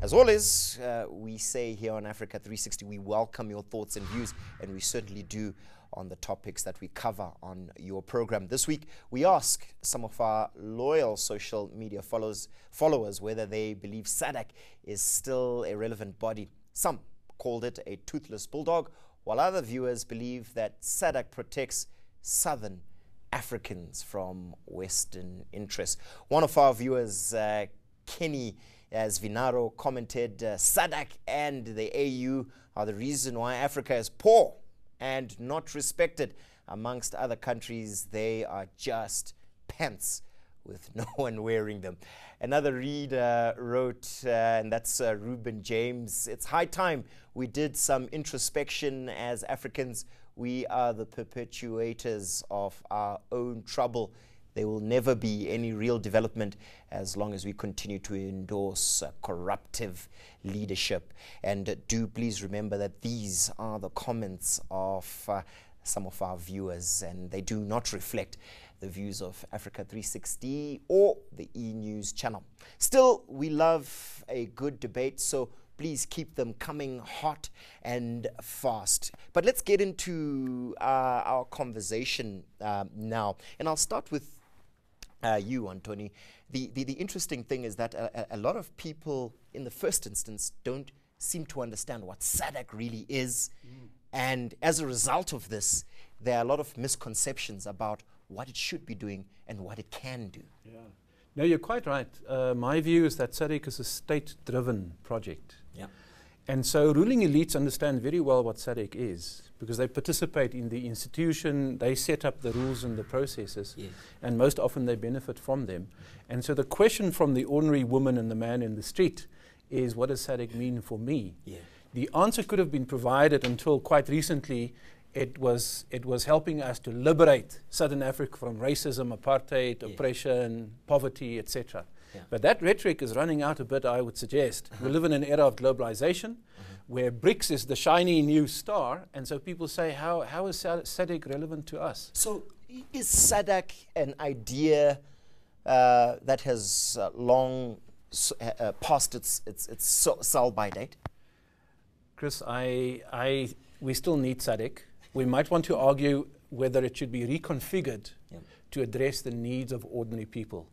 As always, we say here on Africa 360, we welcome your thoughts and views, and we certainly do on the topics that we cover on your program. This week, we ask some of our loyal social media followers whether they believe SADC is still a relevant body. Some called it a toothless bulldog, while other viewers believe that SADC protects Southern Africans from Western interests. One of our viewers, Kenny Vinaro, commented, SADC and the AU are the reason why Africa is poor and not respected. Amongst other countries, they are just pants with no one wearing them. Another reader wrote, and that's Ruben James, it's high time we did some introspection as Africans. We are the perpetuators of our own trouble. There will never be any real development as long as we continue to endorse corruptive leadership. And do please remember that these are the comments of some of our viewers, and they do not reflect the views of Africa 360 or the E-News channel. Still, we love a good debate, so please keep them coming hot and fast. But let's get into our conversation now. And I'll start with you, Anthoni. The interesting thing is that a lot of people in the first instance don't seem to understand what SADC really is. And as a result of this, there are a lot of misconceptions about what it should be doing and what it can do. Yeah. No, you're quite right. My view is that SADC is a state-driven project. Yeah. And so ruling elites understand very well what SADC is, because they participate in the institution, they set up the rules and the processes, yes, and most often they benefit from them. And so the question from the ordinary woman and the man in the street is, what does SADC mean for me? Yeah. The answer could have been provided until quite recently. It was helping us to liberate Southern Africa from racism, apartheid, yeah, oppression, poverty, etc. Yeah. But that rhetoric is running out a bit, I would suggest. We live in an era of globalization where BRICS is the shiny new star, and so people say, how is SADC relevant to us? So is SADC an idea that has long passed its sell-by date? Chris, we still need SADC. We might want to argue whether it should be reconfigured, yeah, to address the needs of ordinary people.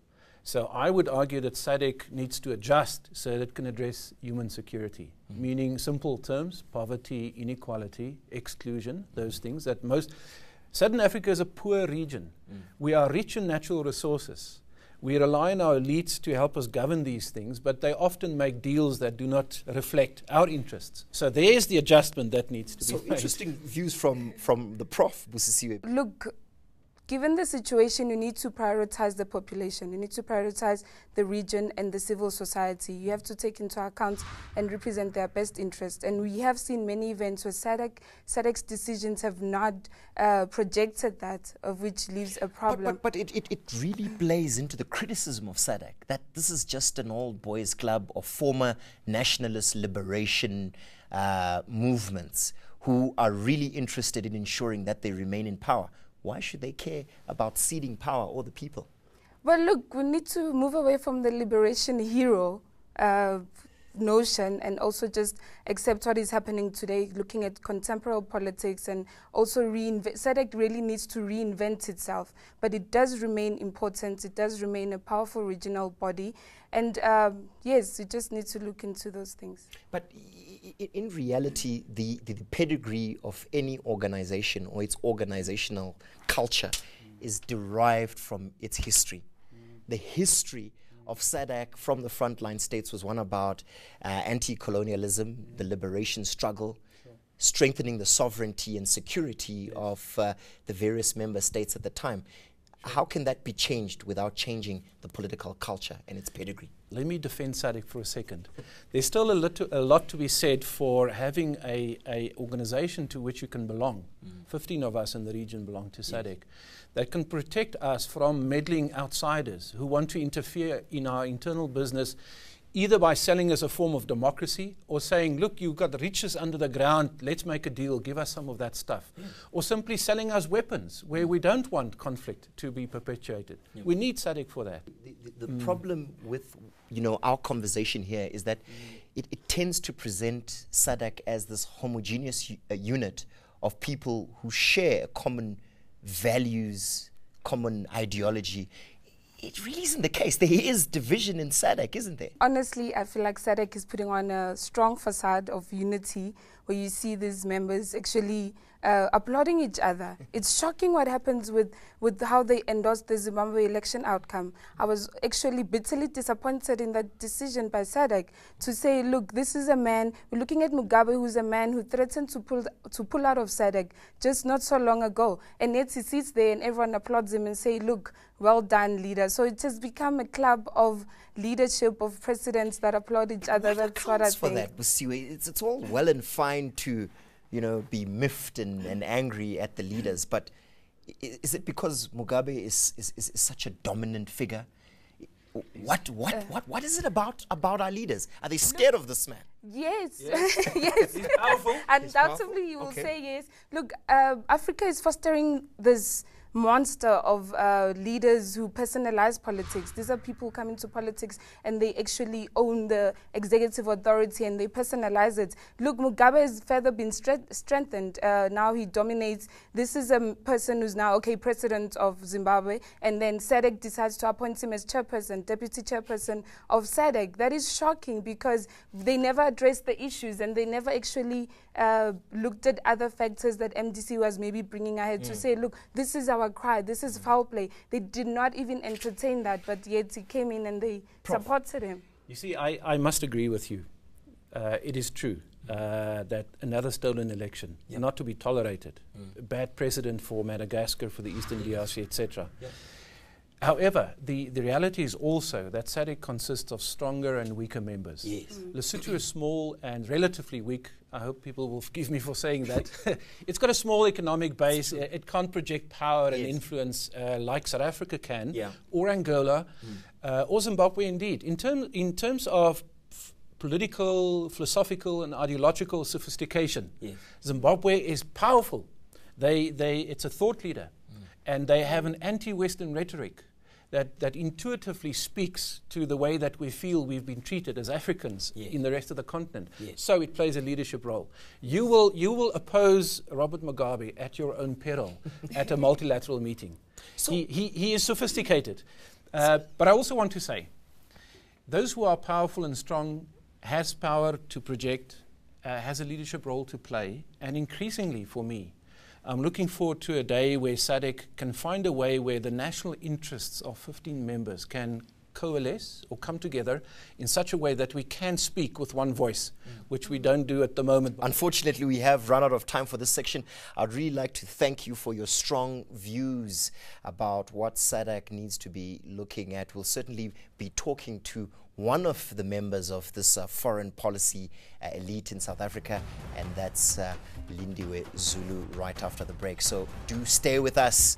So I would argue that SADC needs to adjust so that it can address human security, meaning simple terms, poverty, inequality, exclusion, those things that most... Southern Africa is a poor region. We are rich in natural resources. We rely on our elites to help us govern these things, but they often make deals that do not reflect our interests. So there's the adjustment that needs to be made. So interesting views from the Prof, Busi. Look, given the situation, you need to prioritize the population. You need to prioritize the region and the civil society. You have to take into account and represent their best interest. And we have seen many events where SADC's decisions have not projected that, of which leaves a problem. But it really plays into the criticism of SADC, that this is just an old boys club of former nationalist liberation movements who are really interested in ensuring that they remain in power. Why should they care about ceding power or the people? Well, look, we need to move away from the liberation hero notion and also just accept what is happening today, looking at contemporary politics, and also SADC really needs to reinvent itself. But it does remain important. It does remain a powerful regional body. And yes, you just need to look into those things. But in reality, the pedigree of any organization or its organizational culture is derived from its history. The history of SADC from the frontline states was one about anti-colonialism, the liberation struggle, strengthening the sovereignty and security of the various member states at the time. How can that be changed without changing the political culture and its pedigree? Let me defend SADC for a second. There's still a lot to be said for having a organization to which you can belong. 15 of us in the region belong to SADC. Yes. That can protect us from meddling outsiders who want to interfere in our internal business either by selling as a form of democracy or saying, look, you've got riches under the ground, let's make a deal, give us some of that stuff. Or simply selling us weapons where we don't want conflict to be perpetuated. We need SADC for that. The problem with, our conversation here is that it tends to present SADC as this homogeneous unit of people who share common values, common ideology. It really isn't the case. There is division in SADC, isn't there? Honestly, I feel like SADC is putting on a strong facade of unity where you see these members actually applauding each other. It's shocking what happens with how they endorsed the Zimbabwe election outcome. I was actually bitterly disappointed in that decision by SADC to say, look, this is a man, we're looking at Mugabe, who's a man who threatened to pull out of SADC just not so long ago. And yet he sits there and everyone applauds him and say, look, well done, leader. So it has become a club of leadership, of presidents that applaud each other. That's what I think. For that, Busi, it's all well and fine to, be miffed and angry at the leaders, but is it because Mugabe is such a dominant figure? What is it about our leaders? Are they scared of this man? Yes, yes. He's powerful. Undoubtedly, you will say yes. Look, Africa is fostering this monster of leaders who personalize politics. These are people who come into politics and they actually own the executive authority and they personalize it. Look, Mugabe has further been strengthened. Now he dominates. This is a person who's now, president of Zimbabwe, and then SADC decides to appoint him as chairperson, deputy chairperson of SADC. That is shocking because they never addressed the issues and they never actually looked at other factors that MDC was maybe bringing ahead to say, look, this is our cry, this is foul play. They did not even entertain that, but yet he came in and they supported him. You see, I must agree with you. It is true that another stolen election, not to be tolerated, a bad precedent for Madagascar, for the Eastern DRC, etc. However, the reality is also that SADC consists of stronger and weaker members. Yes. Lesotho is small and relatively weak. I hope people will forgive me for saying that. It's got a small economic base. It can't project power and influence like South Africa can, or Angola, or Zimbabwe indeed. In terms of political, philosophical and ideological sophistication, Zimbabwe is powerful. It's a thought leader, and they have an anti-Western rhetoric that intuitively speaks to the way that we feel we've been treated as Africans in the rest of the continent. So it plays a leadership role. You will oppose Robert Mugabe at your own peril at a multilateral meeting. So he is sophisticated. But I also want to say, those who are powerful and strong has power to project, has a leadership role to play, and increasingly for me, I'm looking forward to a day where SADC can find a way where the national interests of 15 members can coalesce or come together in such a way that we can speak with one voice, which we don't do at the moment. Unfortunately, we have run out of time for this section. I'd really like to thank you for your strong views about what SADC needs to be looking at. We'll certainly be talking to one of the members of this foreign policy elite in South Africa, and that's Lindiwe Zulu, right after the break. So do stay with us.